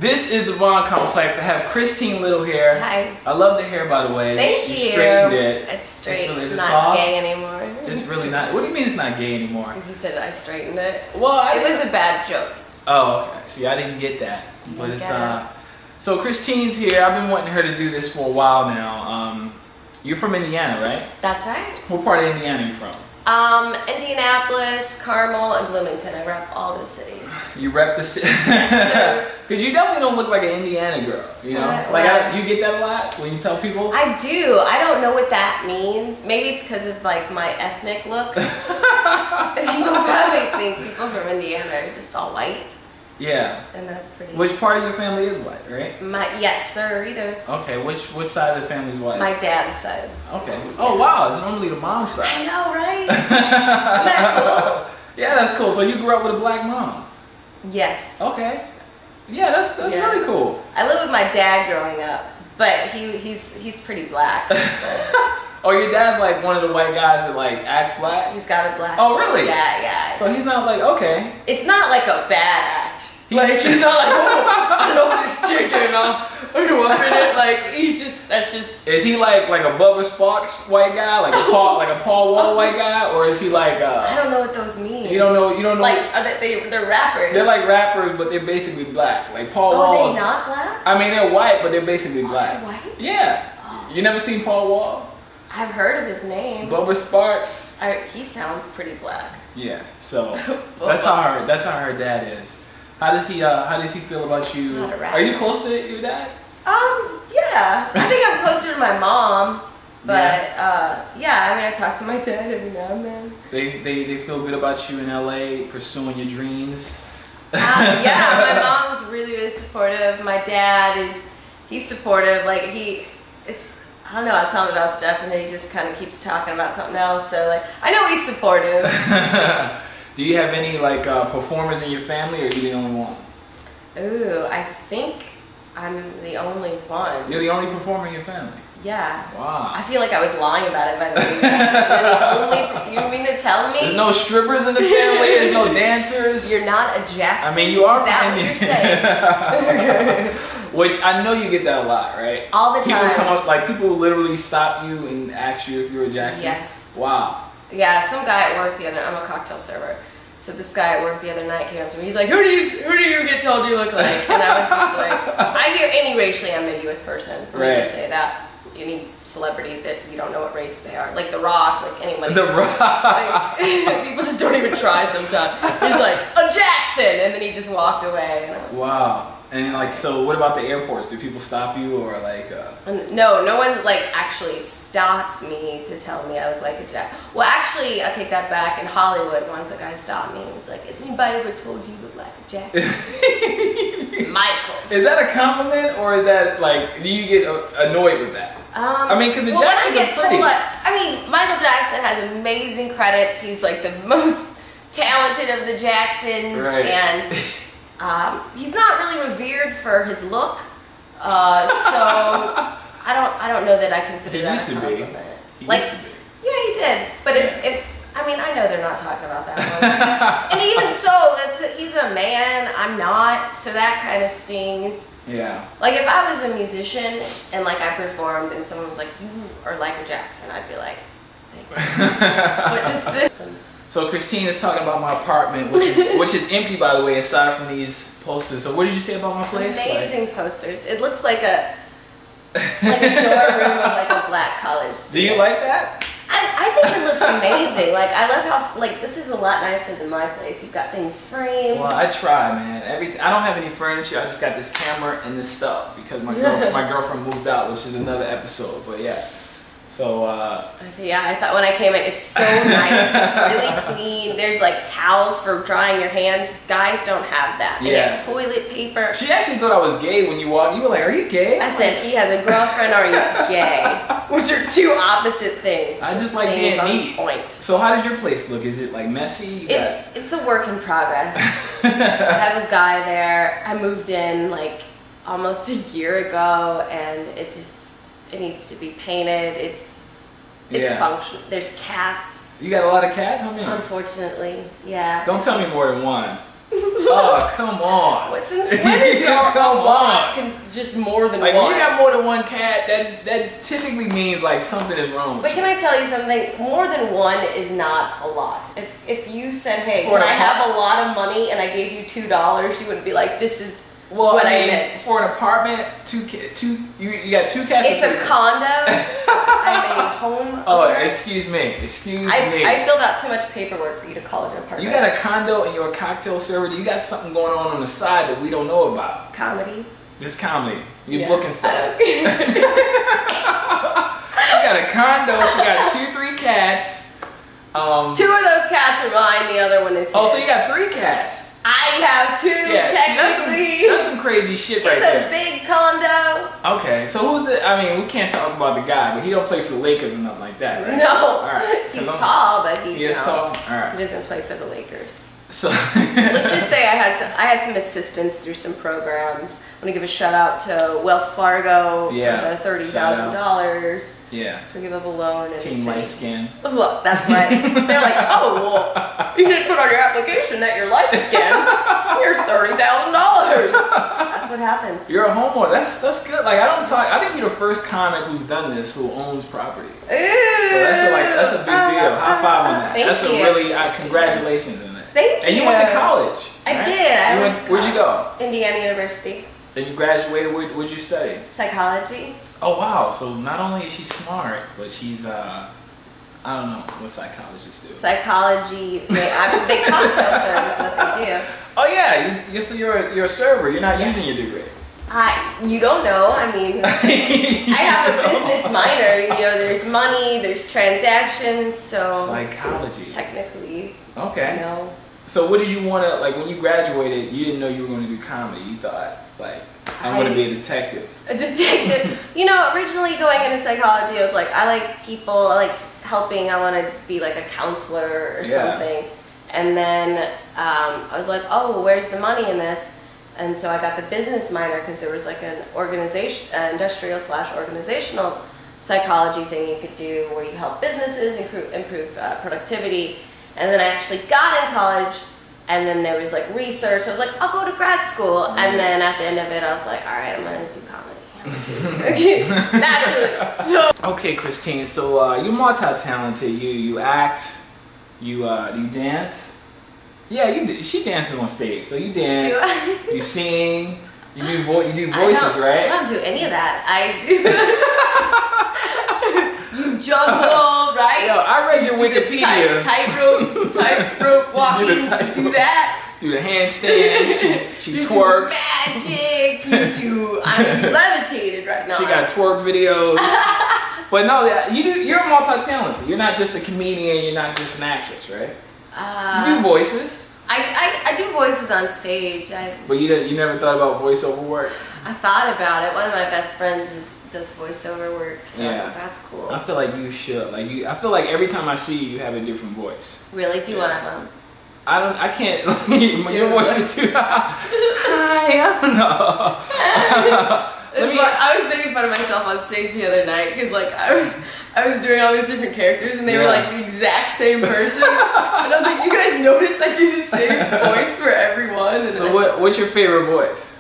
This is the Vaughn Complex. I have Christine Little here. Hi. I love the hair, by the way. Thank you. You straightened it. It's straight. It's not soft? gay anymore. It's really not. What do you mean it's not gay anymore? Because you said I straightened it. Well, it was a bad joke. Oh, okay. See, I didn't get that. But it's So Christine's here. I've been wanting her to do this for a while now. You're from Indiana, right? That's right. What part of Indiana are you from? Indianapolis, Carmel, and Bloomington. I rep all those cities. You rep the city? Yes, Because you definitely don't look like an Indiana girl, you know? You get that a lot when you tell people? I do. I don't know what that means. Maybe it's because of like my ethnic look. People probably think people from Indiana are just all white. Yeah. And that's pretty. Which part of your family is white, right? Yes, sir, it is. Okay, which side of the family is white? My dad's side. Okay. Oh wow, it's normally the mom's side. I know, right? Isn't that cool? Yeah, that's cool. So you grew up with a black mom? Yes. Okay. Yeah, that's really cool. I lived with my dad growing up, but he's pretty black. Oh, your dad's like one of the white guys that like acts black? He's got a black. Oh, really? Yeah. So he's not like, okay. It's not like a bad act. Like he's not like, oh, I don't know this chicken, I'm watching it. Like that's just. Is he like a Bubba Sparks white guy, like a Paul Wall white guy, or is he like? I don't know what those mean. You don't know. Like they're rappers. They're like rappers, but they're basically black. Like Paul Wall. Oh, they're not black? I mean, they're white, but they're basically black. They're white? Yeah. Oh. You never seen Paul Wall? I've heard of his name. Bubba Sparks. He sounds pretty black. Yeah. So that's how her dad is. How does he feel about you? Not a rapper. Are you close to your dad? Yeah. I think I'm closer to my mom. But I mean, I talk to my dad every now and then. They feel good about you in LA, pursuing your dreams. Yeah, my mom's really supportive. My dad he's supportive. Like I don't know, I'll tell him about stuff and then he just kind of keeps talking about something else. So like, I know he's supportive. Do you have any like performers in your family, or are you the only one? Ooh, I think I'm the only one. You're the only performer in your family? Yeah. Wow. I feel like I was lying about it, by the way. You mean to tell me? There's no strippers in the family? There's no dancers? You're not a Jackson? I mean, you are. Is that what you're saying? Which I know you get that a lot, right? All the time. People come up, like people literally stop you and ask you if you're a Jackson? Yes. Wow. Yeah, some guy at work I'm a cocktail server. So this guy at work the other night came up to me. He's like, who do you get told you look like? And I was just like, I hear any racially ambiguous person for me to say that. Any celebrity that you don't know what race they are. Like The Rock, like anyone. The Rock. Like, people just don't even try sometimes. He's like, a Jackson! And then he just walked away. And I was wow. And like, so what about the airports? Do people stop you or like? No one like actually stops me to tell me I look like a Jack. Well, actually, I take that back. In Hollywood, once a guy stopped me and was like, "Has anybody ever told you look like a Jack?" Michael. Is that a compliment or is that like? Do you get annoyed with that? I mean, because the Jacksons are pretty. Michael Jackson has amazing credits. He's like the most talented of the Jacksons, right. And he's not really revered for his look. So I don't know that I consider that a compliment. He used to be. Yeah, he did. But if I mean, I know they're not talking about that one. And even so, he's a man. I'm not. So that kind of stings. Yeah. Like if I was a musician and like I performed and someone was like, "You are like a Jackson," I'd be like, "Thank you." But just. So Christine is talking about my apartment, which is empty, by the way, aside from these posters. So what did you say about my place? Amazing posters. It looks like a dorm room with like a black college student. Do you like that? I think it looks amazing. Like I love how this is a lot nicer than my place. You've got things framed. Well, I try, man. I don't have any furniture. I just got this camera and this stuff because my girlfriend moved out, which is another episode. But yeah. So yeah, I thought when I came in, it's so nice. It's really clean. There's like towels for drying your hands. Guys don't have that. They have toilet paper. She actually thought I was gay when you walked. You were like, "Are you gay?" I said he has a girlfriend or he's gay, which are two opposite things. I just like being neat. Point. So how does your place look? Is it like messy? It's a work in progress. I have a guy there. I moved in like almost a year ago, and it needs to be painted. It's functional. There's cats. You got a lot of cats? How many? Unfortunately, yeah. Don't tell me more than one. Oh, come on. Since when is a lot just more than like, one? when you got more than one cat, that typically means like something is wrong with But can I tell you something? More than one is not a lot. If you said, hey, can I have a lot of money and I gave you $2, you wouldn't be like, this is what I meant. For an apartment, you got 2 cats. It's a condo. I'm a home. Oh, excuse me. I filled out too much paperwork for you to call it an apartment. You got a condo and you're a cocktail server. You got something going on the side that we don't know about. Comedy. Just comedy. You booking stuff. She got a condo. She got 2-3 cats. 2 of those cats are mine. The other one is his. Oh, so you got 3 cats. I have 2 technically. That's some crazy shit right there. It's a big condo. Okay, so who's the? I mean, we can't talk about the guy, but he don't play for the Lakers or nothing like that, right? No. All right. He's tall, but he is tall. All right. He doesn't play for the Lakers. So let's just say I had some assistance through some programs. I want to give a shout out to Wells Fargo for the $30,000. Yeah. Forgive a loan. And Team light skin. Look, that's right. They're like, oh, well, you didn't put on your application that you're light skin. Here's $30,000. That's what happens. You're a homeowner. That's good. Like, I think you're the first comic who's done this who owns property. Ooh, so that's a big deal. High five on that. That's you. a really congratulations on that. Thank you. And you went to college. I right? did. Where'd you go? Indiana University. Then you graduated. What'd you study? Psychology. Oh wow! So not only is she smart, but she's I don't know what psychologists do. Psychology. They cocktail service what they do. Oh yeah, so you're a server. You're not using your degree. You don't know. I mean, I have a business minor. You know, there's money, there's transactions, so psychology. Technically. Okay. You know. So what did you want to, like, when you graduated, you didn't know you were going to do comedy. You thought, like, I'm going to be a detective. A detective. You know, originally going into psychology, I was like, I like people, I like helping. I want to be like a counselor or something. And then I was like, oh, where's the money in this? And so I got the business minor because there was like an industrial/organizational psychology thing you could do where you help businesses improve productivity. And then I actually got in college, and then there was like research. I was like, I'll go to grad school. And then at the end of it, I was like, all right, I'm going to do comedy. Naturally. So. Okay, Christine. So you're multi-talented. You act. You dance. Yeah, she dances on stage. So you dance. You sing. You do voices, right? I don't do any of that. I do. You juggle, right? Yo, I read your Wikipedia. Tightrope walking. Do that. Do the handstand. She twerks. Magic. I'm levitated right now. She got twerk videos. But no, you're multi-talented. You're not just a comedian. You're not just an actress, right? You do voices. I do voices on stage. But you never thought about voiceover work? I thought about it. One of my best friends does voiceover work, so that's cool. I feel like you should. I feel like every time I see you, you have a different voice. Really? Do one of them? I can't. Your voice is too high. I don't know. I was making fun of myself on stage the other night because like I was doing all these different characters and they were like the exact same person. And I was like, you guys notice I do the same voice for everyone? And so what's your favorite voice?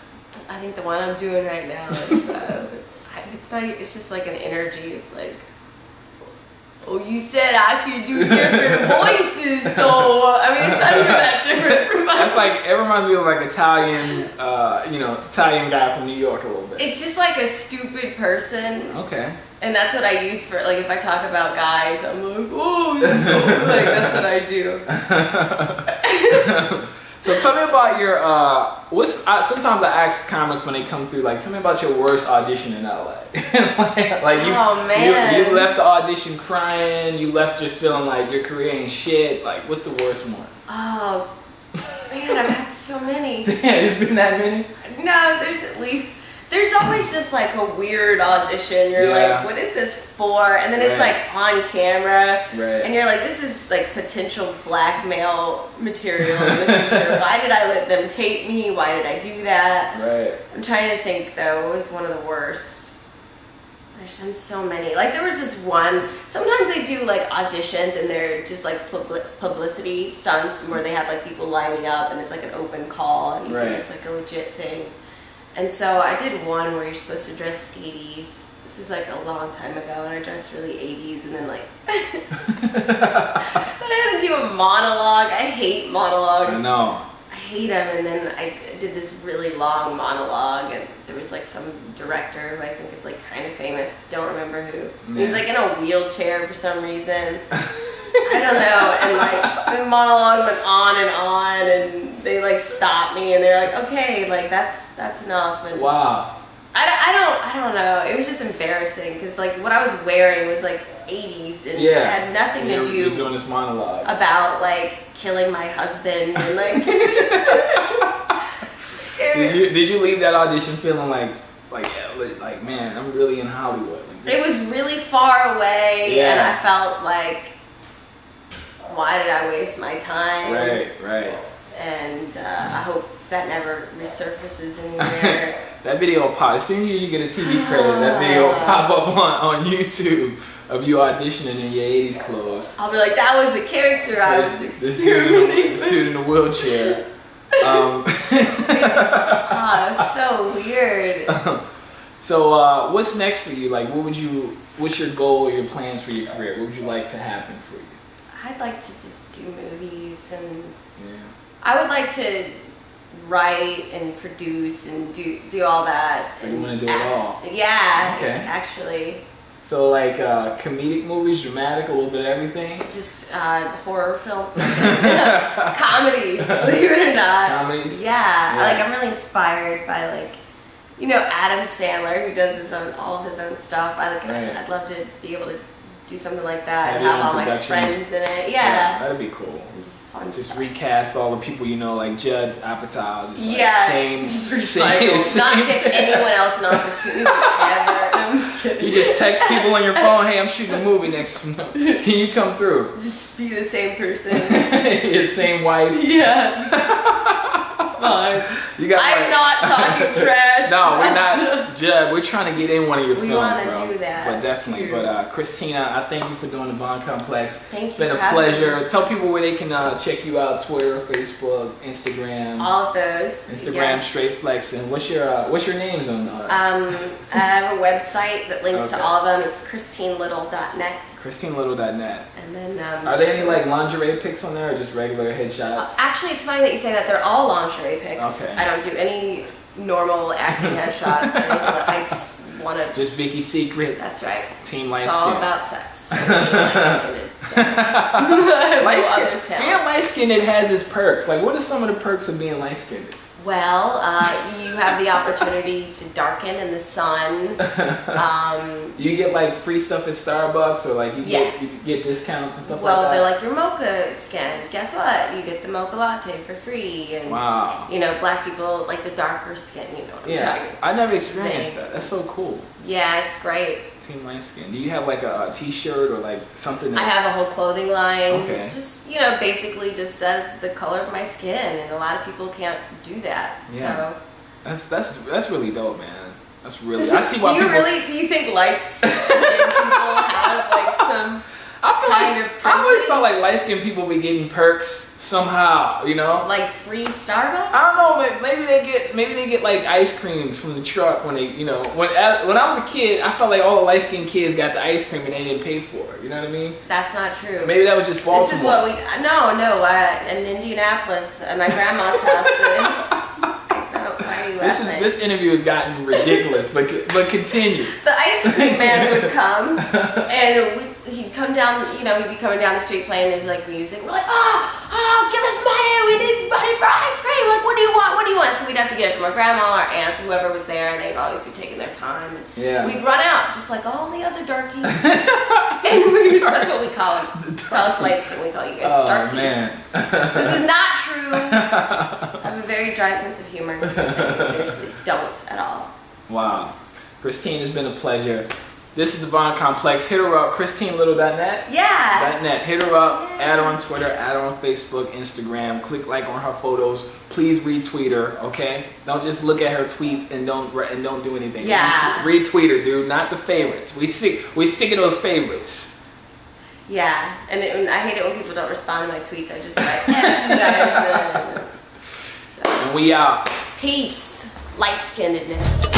I think the one I'm doing right now is it's just like an energy. It's like, oh, you said I could do different voices, so I mean it's not even that different from mine. That's like, it reminds me of like Italian guy from New York a little bit. It's just like a stupid person. Okay. And that's what I use for, like, if I talk about guys, I'm like, oh, like, that's what I do. So tell me about your, sometimes I ask comics when they come through, like, tell me about your worst audition in LA. You left the audition crying, you left just feeling like your career ain't shit. Like, what's the worst one? Oh, man, I've had so many. Damn, there's been that many? No, there's always just like a weird audition. You're like, what is this for? And then it's like on camera. Right. And you're like, this is like potential blackmail material in the future. Why did I let them tape me? Why did I do that? Right. I'm trying to think though, what was one of the worst? There's been so many. Like there was this one. Sometimes they do like auditions and they're just like publicity stunts where they have like people lining up and it's like an open call and it's like a legit thing. And so I did one where you're supposed to dress 80s. This was like a long time ago, and I dressed really 80s, and then like then I had to do a monologue. I hate monologues. I know. I hate them. And then I did this really long monologue, and there was like some director who I think is like kind of famous. Don't remember who. Yeah. He was like in a wheelchair for some reason. I don't know. And like the monologue went on, and they like stopped me, and they're like, "Okay, like that's enough." And wow. I don't know. It was just embarrassing because like what I was wearing was like 80s and it had nothing to do you're doing this monologue about like killing my husband and like. Did you leave that audition feeling like man, I'm really in Hollywood? Like it was really far away, yeah. and I felt like, why did I waste my time? Right. And I hope that never resurfaces anywhere. That video will pop. As soon as you get a TV credit, that video will pop up on YouTube of you auditioning in your 80s clothes. I'll be like, that was the character I was this dude in a wheelchair. It's so weird. So what's next for you? Like, what's your goal or your plans for your career? What would you like to happen for you? I'd like to just do movies, and I would like to write and produce and do all that. So you want to do it all? Yeah, okay. Actually. So like comedic movies, dramatic, a little bit of everything? Just horror films. Comedies, believe it or not. Comedies? Yeah. Like I'm really inspired by like, Adam Sandler, who does all of his own stuff. I'd love to be able to do something like that and have all my friends in it. Yeah. That'd be cool. And just fun just stuff. Recast all the people like Judd Apatow. Just recycle. Not give anyone else an opportunity ever. I'm just kidding. You just text people on your phone, hey, I'm shooting a movie next month. Can you come through? Just be the same person. The same wife. Yeah. Fine. I'm not talking trash. No, we're not. Judd, we're trying to get in one of your films, bro. We want to do that. But definitely. But Christina, I thank you for doing the Bond Complex. Thank you. It's been a pleasure. Tell people where they can check you out: Twitter, Facebook, Instagram. All of those. Instagram, Straight Flexing. What's your names on? I have a website that links to all of them. It's christinelittle.net. christinelittle.net. And then are there any like lingerie pics on there, or just regular headshots? Actually, it's funny that you say that. They're all lingerie pics. Okay. I don't do any normal acting headshots or anything. I just want to. Just Vicky's secret. That's right. Team light It's skin. all about sex. Light skin. Being light skinned, it has its perks. Like, what are some of the perks of being light skinned? Well, you have the opportunity to darken in the sun. You get like free stuff at Starbucks, or like you get discounts and stuff like that. Well, they're like, you're mocha skinned. Guess what? You get the mocha latte for free. And wow. Black people like the darker skin. You know what I'm talking about. I never experienced that. That's so cool. Yeah, it's great. Team light skin. Do you have like a T-shirt or like something? I have a whole clothing line. Okay. Just basically just says the color of my skin, and a lot of people can't do that. Yeah. So that's really dope, man. That's really. I see why. Do you think light skinned people have like some? I always felt like light skinned people be getting perks somehow, Like free Starbucks? I don't know, maybe they get like ice creams from the truck when they, when I was a kid, I felt like all the light skinned kids got the ice cream and they didn't pay for it. You know what I mean? That's not true. Maybe that was just Baltimore. This is what in Indianapolis at my grandma's house. This interview has gotten ridiculous, but continue. The ice cream man would come, and he'd come down. He'd be coming down the street playing his like music. We're like, give us money. We need money for ice cream. Like, what do you want? What do you want? So we'd have to get it from our grandma, our aunts, whoever was there, and they'd always be taking their time. And we'd run out just like all the other darkies. And that's what we call them. Tell us light skin. We call you guys darkies. Man. This is not true. I have a very dry sense of humor. Seriously, don't at all. Wow. Christine, it's been a pleasure. This is the Bond Complex. Hit her up, ChristineLittle.net. Yeah. .net. Hit her up. Add her on Twitter. Add her on Facebook, Instagram. Click like on her photos. Please retweet her. Okay. Don't just look at her tweets and don't do anything. Yeah. Retweet her, dude. Not the favorites. We sick of those favorites. Yeah. And I hate it when people don't respond to my tweets. I just like, you guys. So. And we out. Peace. Light-skinnedness.